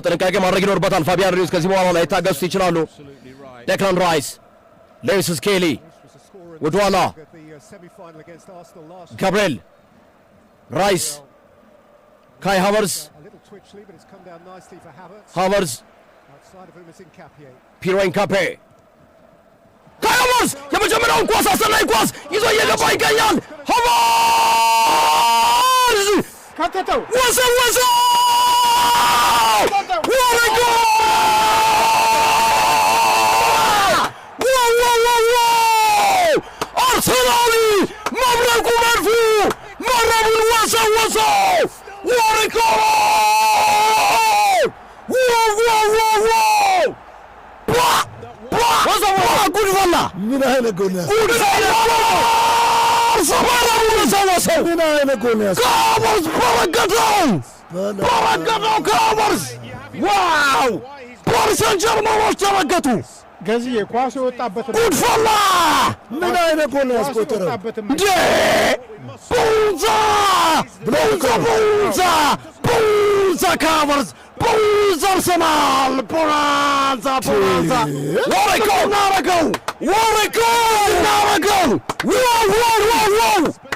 ጥንቃቄ ማድረግ ይኖርበታል ፋቢያን ሩይዝ ከዚህ በኋላ ላይ ታገሱ ይችላሉ ዴክላን ራይስ ሌዊስ ስኬሊ ወደኋላ ጋብሪኤል ራይስ ካይ ሃቨርትዝ ፒሮ ኢንካፔ ካይ ሃቨርትዝ የመጀመሪያውን ኳስ አሰናይ ኳስ ይዞ እየገባ ይገኛል ሃቨርትዝ ከተተው ወሰወሰው ወረጎ አርሰናል መብረቁ መድፉ መረቡን ወሰወሰው ወረጎ ጉድፈላ ምን አይነት ጎል ነው ሰወሰው ምን አይነት ጎል ነው ካቨርትዝ በረገጠው ካቨርትዝ ዋው ፓሪስ ሰን ጀርመኖች ተረገጡ ገዝዬ ኳስ የወጣበት ጉድፈላ ምን አይነት ጎል ነው ያስቆጠረው እንዴ ቡንዛ ካቨርትዝ ቡንዛ አርሰናል ቡንዛ ወረኮ እናረገው ዋው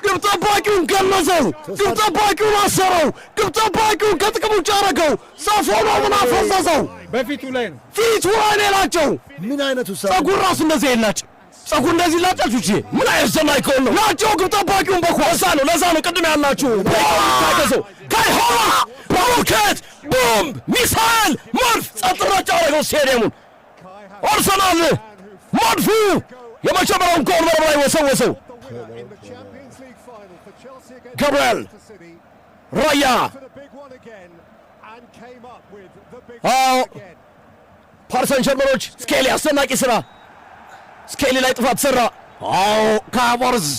ግብ ጠባቂውን ገነዘው ግብ ጠባቂውን አሰረው ግብ ጠባቂውን ከጥቅም ውጭ አረገው ሳፎኖምን አፈዘዘው በፊቱ ላይ ነው ፊቱ ላይ ናቸው ምን አይነት ውሳኔ ጸጉር ራሱ እንደዚህ የላጭ ጸጉር እንደዚህ ላጫችሁ እቺ ምን አይነት ዘናይ ከሆነ ነው ናቸው ግብ ጠባቂውን በኳስ ነው ለዛ ነው ቅድም ያላችሁ ታገዘው ካይ ሃቨርትዝ ሮኬት ቦምብ ሚሳይል መድፍ ጸጥራጭ አረገው ስቴዲየሙን አርሰናል መድፉ የመጀመሪያውን ጎል መረብ ላይ ወሰወሰው ጋብሪኤል ራያ ፓሪስ ሰን ጀርመኖች ስኬሊ አስደናቂ ስራ ስኬሊ ላይ ጥፋት ሰራ ካቨርትዝ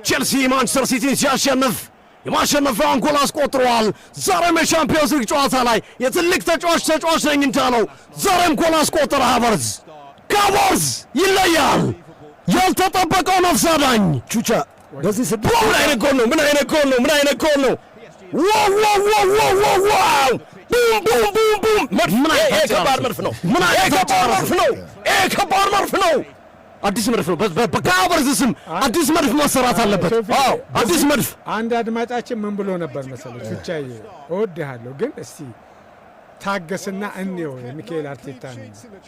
ቼልሲ ማንቸስተር ሲቲን ሲያሸንፍ የማሸነፊያውን ጎል አስቆጥሯል ዛሬም የቻምፒዮንስ ሊግ ጨዋታ ላይ የትልቅ ተጫዋች ነኝ እንዳለው ዛሬም ጎል አስቆጠረ ካቨርትዝ ይለያል ያልተጠበቀው ነፍስ አዳኝ ቹቻ በዚህ ስድስት ምን አይነት ጎል ነው ዋው ቡም ምን አይነት ከባድ መድፍ ነው አዲስ መድፍ ነው በካቨርትዝ ስም አዲስ መድፍ መሰራት አለበት አዲስ መድፍ አንድ አድማጫችን ምን ብሎ ነበር መሰለኝ ቹቻዬ እወድሃለሁ ግን እስቲ ታገስና እንየው የሚካኤል አርቴታን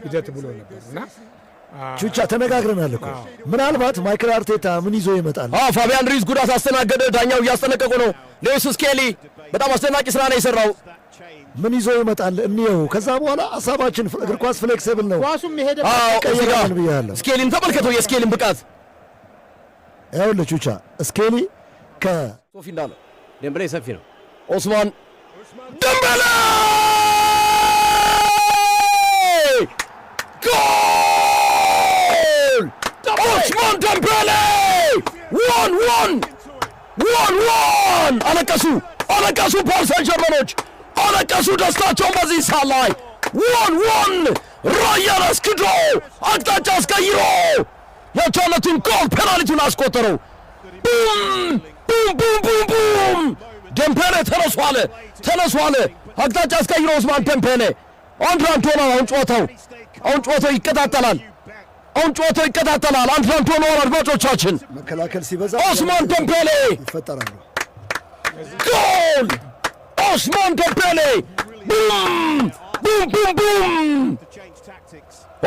ሂደት ብሎ ነበርና ቹቻ ተነጋግረናል እኮ ምናልባት ማይክል አርቴታ ምን ይዞ ይመጣል ፋቢያን ሩይዝ ጉዳት አስተናገደ ዳኛው እያስጠነቀቁ ነው ሌዊስ ስኬሊ በጣም አስደናቂ ስራ ነው የሰራው ምን ይዞ ይመጣል እንየው ከዛ በኋላ ሐሳባችን እግር ኳስ ፍሌክሲብል ነው ኳሱም ይሄደ ቀይራል ብያለሁ ስኬሊን ተመልከተው የስኬሊን ብቃት ይኸውልህ ቹቻ ስኬሊ ሶፊ እንዳለ ደምበሌ ሰፊ ነው ኦስማን ደምበሌ ጎል ኦስማን ደምበሌ 1-1 አለቀሱ ፓሪስ ሰን ጀርመኖች አለቀሱ ደስታቸውን በዚህ ሰዓት ላይ 1-1 ራያን አስክዶ አቅጣጫ አስቀይሮ የቻለቱን ጎል ፔናልቲውን አስቆጠረው ቡም ደምፔሌ ተነሱ አለ አቅጣጫ አስቀይሮ ኦስማን ደምፔሌ አንድሬ አንቶኖ አሁን ጨዋታው ይቀጣጠላል አንድሬ አንቶኖ አድማጮቻችን መከላከል ሲበዛ ኦስማን ደምፔሌ ይፈጠራሉ ጎል ኦስማን ደምፔሌ ቡም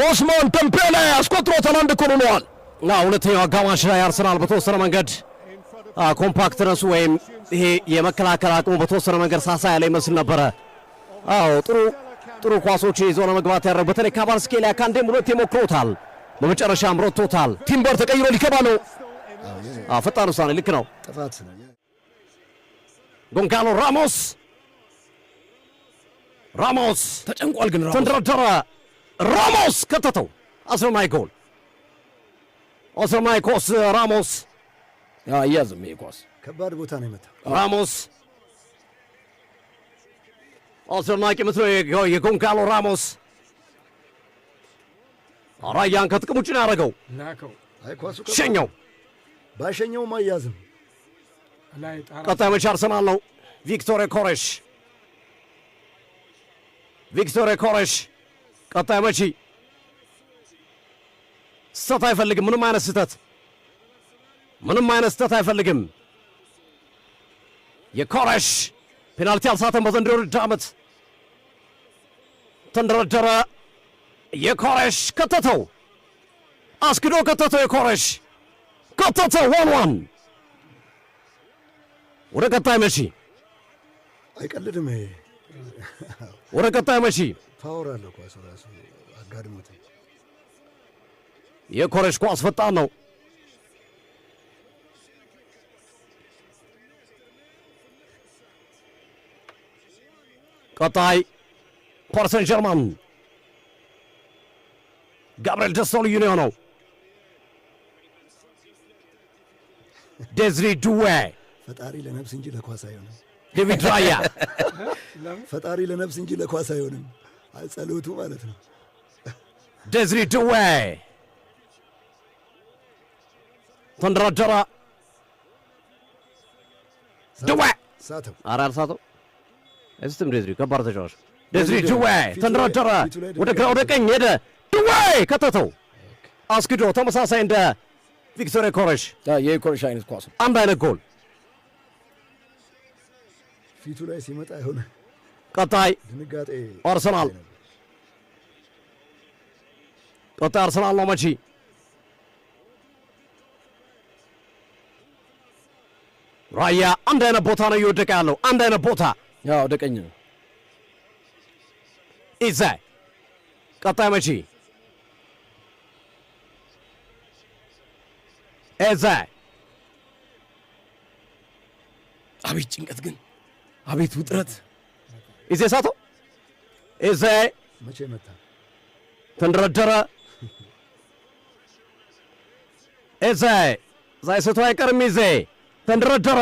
ኦስማን ደምፔሌ አስቆጥሮታል አንድ ጎል ሆኗል ሁለተኛው አጋማሽ ላይ አርሰናል በተወሰነ መንገድ ኮምፓክትነሱ ወይም ይሄ የመከላከል አቅሙ በተወሰነ መንገድ ሳሳ ያለ ይመስል ነበረ ጥሩ ኳሶችን ይዞ ለመግባት ያደረገው በተለይ ካቫርስኬሊያ ካንዴም ሁለቴ ሞክሮታል በመጨረሻም ረቶታል ቲምበር ተቀይሮ ሊገባ ነው ፈጣን ውሳኔ ልክ ነው ጥፋት ነው ጎንካሎ ራሞስ ተጨንቋል ግን ተንደረደረ ራሞስ ከተተው አስረማይ ጎል ኦስማይኮስ ራሞስ ያያዝም ይኳስ ከባድ ቦታ ነው የመጣው ራሞስ አስደናቂ ምት የጎንካሎ ራሞስ ራያን ከጥቅም ውጭ ነው ያደረገው ሸኘው ባሸኘውም አያዝም ቀጣይ መቻ አርሰናል ነው ቪክቶር ኮሬሽ ቪክቶር ኮሬሽ ቀጣይ መቺ ስህተት አይፈልግም። ምንም አይነት ስህተት አይፈልግም። የኮሬሽ ፔናልቲ አልሳተም በዘንድሮ ውድድር ዓመት። ተንደረደረ። የኮሬሽ ከተተው፣ አስክዶ ከተተው። የኮሬሽ ከተተው። 1-1 ወደ ቀጣይ መቺ አይቀልድም። ይሄ ወደ ቀጣይ መቺ ፓወር አለው ኳስ ራሱ አጋድሞት። የኮሬሽ ኳስ ፈጣን ነው። ቀጣይ ፓሪስ ሰን ጀርማን ጋብርኤል ደስታው ልዩ ነው የሆነው። ዴዝሪ ዱዌ ፈጣሪ ለነፍስ እንጂ ለኳስ አይሆንም። ዴቪድ ራያ ፈጣሪ ለነፍስ እንጂ ለኳስ አይሆንም። ጸሎቱ ማለት ነው። ዴዝሪ ዱዌ ተንደረደረ። ዱዌ ሳተው አራር ሳተው እስትም ዴዝሪ ከባድ ተጫዋች ዴዝሪ ዱዌ ተንደረደረ። ወደ ግራ ወደ ቀኝ ሄደ። ዱዌ ከተተው፣ አስክዶ። ተመሳሳይ እንደ ቪክቶር ኮሬሽ የኮሬሽ አይነት ኳስ አንድ አይነት ጎል ፊቱ ላይ ሲመጣ የሆነ ቀጣይ ድንጋጤ አርሰናል ነው መቺ ራያ አንድ አይነት ቦታ ነው እየወደቀ ያለው። አንድ አይነት ቦታ ወደ ቀኝ ነው። ኢዜ ቀጣይ መቺ ኤዜ አቤት ጭንቀት ግን አቤት ውጥረት። ኢዜ ሳተው። ኢዜ መቼ መታ ተንደረደረ። ኢዜ ሳይስቱ አይቀርም። ኢዜ ተንደረደረ።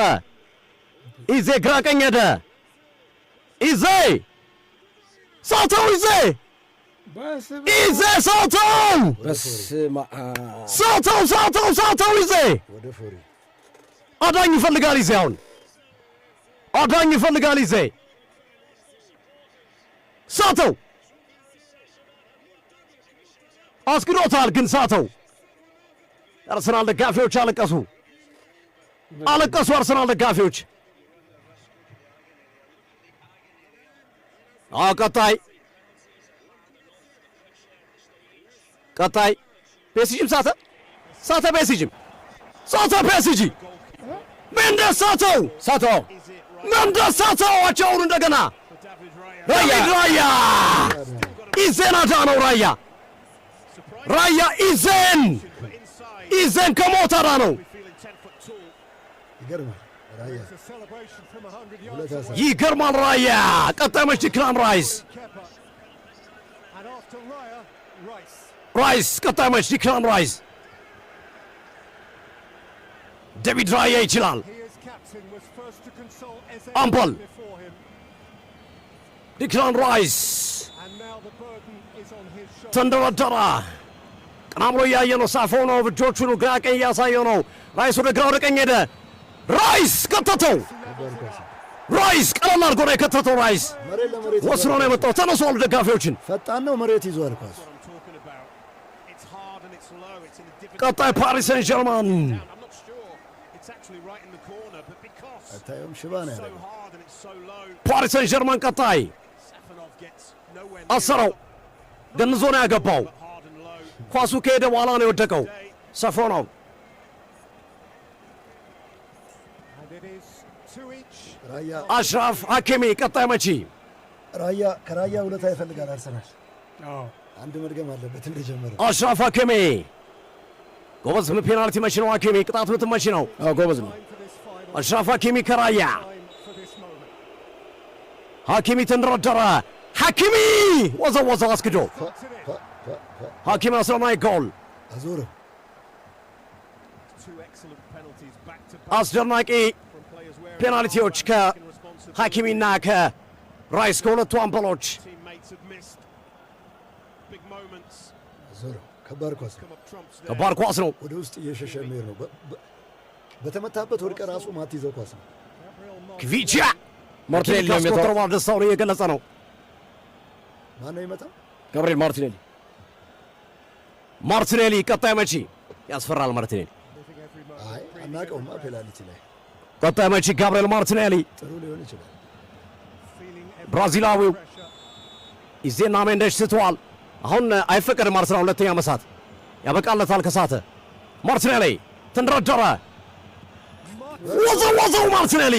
ኢዜ ግራ ቀኝ ሄደ። ኢዜ ሳተው። ኢዜ ሳተው። ሳተው። ኢዜ ወደ ፎሪ አዳኝ ይፈልጋል። ኢዜ አሁን አዳኝ ይፈልጋል። ኢዜ ሳተው። አስግዶታል ግን ሳተው። አርሰናል ደጋፊዎች አለቀሱ። አርሰናል ደጋፊዎች። ቀጣይ ፔሲጂም ሳተ ፔሲጂ ሜንደስ ሳተው አቻውን እንደገና ራያ ኢዜን አዳነው። ራያ ኢዜን ከሞት አዳነው። ይገርማል። ራያ ቀጣይ መች ዲክላን ራይስ ቀጣይ መች ዲክላን ራይስ ዴቪድ ራያ ይችላል። አምበል ዲክላን ራይስ ተንደረደረ። ቀና ብሎ እያየ ነው። ሳፎ ነው። እጆቹን ግራ ቀኝ እያሳየው ነው። ራይስ ወደ ግራ ወደ ቀኝ ሄደ። ራይስ ከተተው። ራይስ ቀለል አድርጎ ነው የከተተው። ራይስ ወስኖ ነው የመጣው። ተነሷል ደጋፊዎችን። ፈጣን ነው። መሬት ይዟል ኳስ። ቀጣይ ፓሪስ ሰን ጀርማን አታየውም? ሽባ ነው ያደረገው። ፓሪስ ሰን ጀርማን ቀጣይ አሰረው። ገንዞ ነው ያገባው። ኳሱ ከሄደ በኋላ ነው የወደቀው። ሰፎ ነው። አሽራፍ ሐኪሚ ቀጣይ መቺ ከራያ ውለታ ይፈልጋል አርሰናል። አንድ መድገም አለበት እንደጀመረ። አሽራፍ ሐኪሚ ጎበዝ። ፔናልቲ መቺ ነው። ሐኪሚ ቅጣት ምት መቺ ነው። ጎበዝ ነው አሽራፍ ሐኪሚ ከራያ። ሐኪሚ ተንደረደረ። ሐኪሚ ወዘወዘው አስክዶ። ሐኪሚ አስደናቂ ጎል። አስደናቂ ፔናልቲዎች ከሐኪሚና ከራይስ ከሁለቱ አምበሎች። ከባድ ኳስ ነው። ወደ ውስጥ እየሸሸ የሚሄድ ነው። በተመታበት ወድቀ ራሱ ማትይዘው ኳስ ነው። ክቪቻ ማርቲኔሊ ያስቆጠረው ደስታውን እየገለጸ ነው። ማነው ይመጣው? ጋብሪኤል ማርቲኔሊ። ማርቲኔሊ ቀጣይ መቺ ያስፈራል። ማርቲኔሊ አይ አናውቀውማ። ፔናልቲ ላይ ቀጣይ መቺ ጋብሪኤል ማርቲኔሊ ጥሩ ሊሆን ይችላል። ብራዚላዊው ኢዜና ሜንዴሽ ስተዋል። አሁን አይፈቀድም። አርሰናል ሁለተኛ መሳት ያበቃለታል። ከሳተ ማርቲኔሊ ተንደረደረ። ወዘወዘው ማርቲኔሊ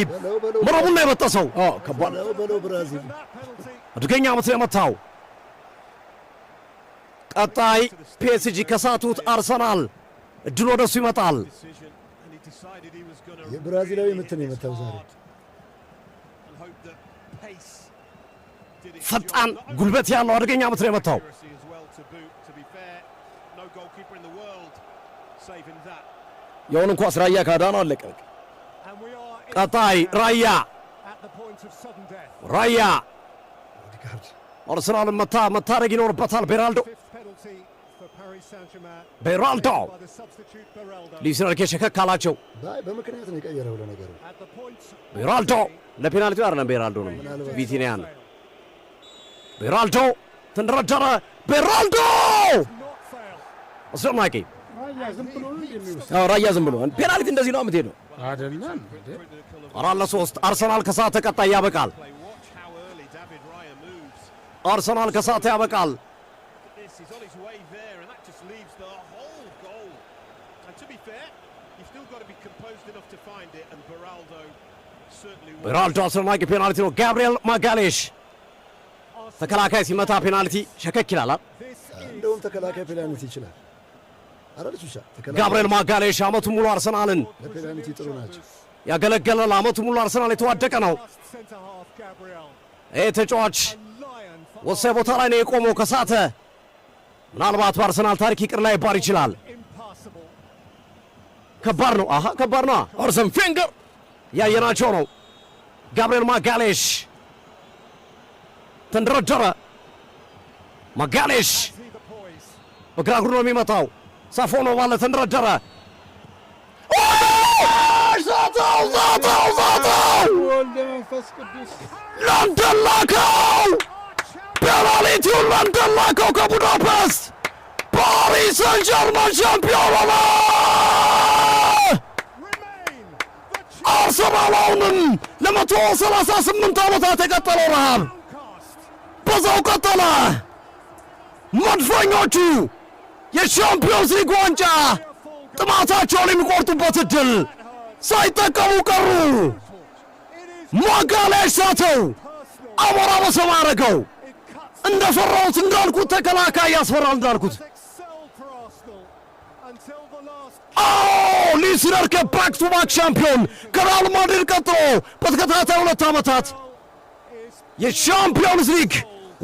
መረቡን ነው የበጠሰው። ከባድ በለው ብራዚል አደገኛ ምት የመታው። ቀጣይ ፒኤስጂ ከሳቱት አርሰናል እድል ወደሱ ይመጣል። የብራዚላዊ ምትን የመታው ዛሬ ፈጣን ጉልበት ያለው አደገኛ ምት ነው የመታው። የሆነ እንኳስ ራያ ካዳነው አለቀ። ቀጣይ ራያ አርሰናልን መታረግ ይኖርበታል። ቤራልዶ ሉዊስ ኤንሪኬ ሸከክ አላቸው። በምክንያት ነው የቀየረው ለነገሩ። ቤራልዶ ለፔናልቲው አይደለም፣ ቤራልዶ ነው ቪቲኒያ ነው። ቤራልዶ ተንደረደረ። ቤራልዶ አስደናቂ ራያ ዝም ብሎ ፔናልቲ እንደዚህ ነው የምትሄደው አይደለም። 4-3 አርሰናል ከሳተ ቀጣይ ያበቃል። አርሰናል ከሳተ ያበቃል። ቤራልዶ አስደናቂ ፔናልቲ ነው። ጋብሪኤል ማጋሌሽ ተከላካይ ሲመታ ፔናልቲ ሸከክ ይላል። እንደውም ተከላካይ ፔናልቲ ይችላል። አረልሽ ብቻ ጋብሪኤል ማጋሌሽ አመቱን ሙሉ አርሰናልን ለፔናልቲ ጥሩ ናቸው ያገለገለ ለአመቱን ሙሉ አርሰናል የተዋደቀ ነው። ይህ ተጫዋች ወሳኝ ቦታ ላይ ነው የቆመው። ከሳተ ምናልባት በአርሰናል ታሪክ ይቅር ላይ ይባል ይችላል። ከባድ ነው። ከባድ ነው። አርሰን ቬንገር ያየናቸው ነው። ጋብሪኤል ማጋሌሽ ተንደረደረ። ማጋሌሽ በግራ እግሩ ነው የሚመታው። ሳፎኖ ባለ ተንደረደረ። ዛተው ወልደ መንፈስ ቅዱስ ለንደን ላከው። ፔናልቲውን ለንደን ላከው ከቡዳፔስት። ፓሪስ ሰን ጀርመን ሻምፒዮን ሆነ። አርሰናል አሁንም ለ138 ዓመታት የቀጠለው ረሃብ በዛው ቀጠለ። መድፈኞቹ የሻምፒዮንስ ሊግ ዋንጫ ጥማታቸውን የሚቆርጡበት እድል ሳይጠቀሙ ቀሩ። ማጋሌሽ ሳተው፣ አሞራ በሰማይ አረገው። እንደፈራሁት እንዳልኩት ተከላካይ ያስፈራል እንዳልኩት። ሉዊስ ኤንሪኬ ባክ ቱ ባክ ሻምፒዮን ከሪያል ማድሪድ ቀጥሎ በተከታታይ 2 ዓመታት የሻምፒዮንስ ሊግ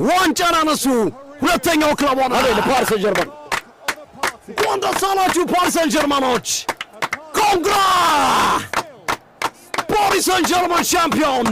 ዋንጫን አነሱ። ሁለተኛው ክለብ ሆነ ለፓሪስ ሰን ጀርመን። እንኳን ደስ አላችሁ ፓሪስ ሰን ጀርመኖች። ኮንግራ! ፓሪስ ሰን ጀርመን ሻምፒዮን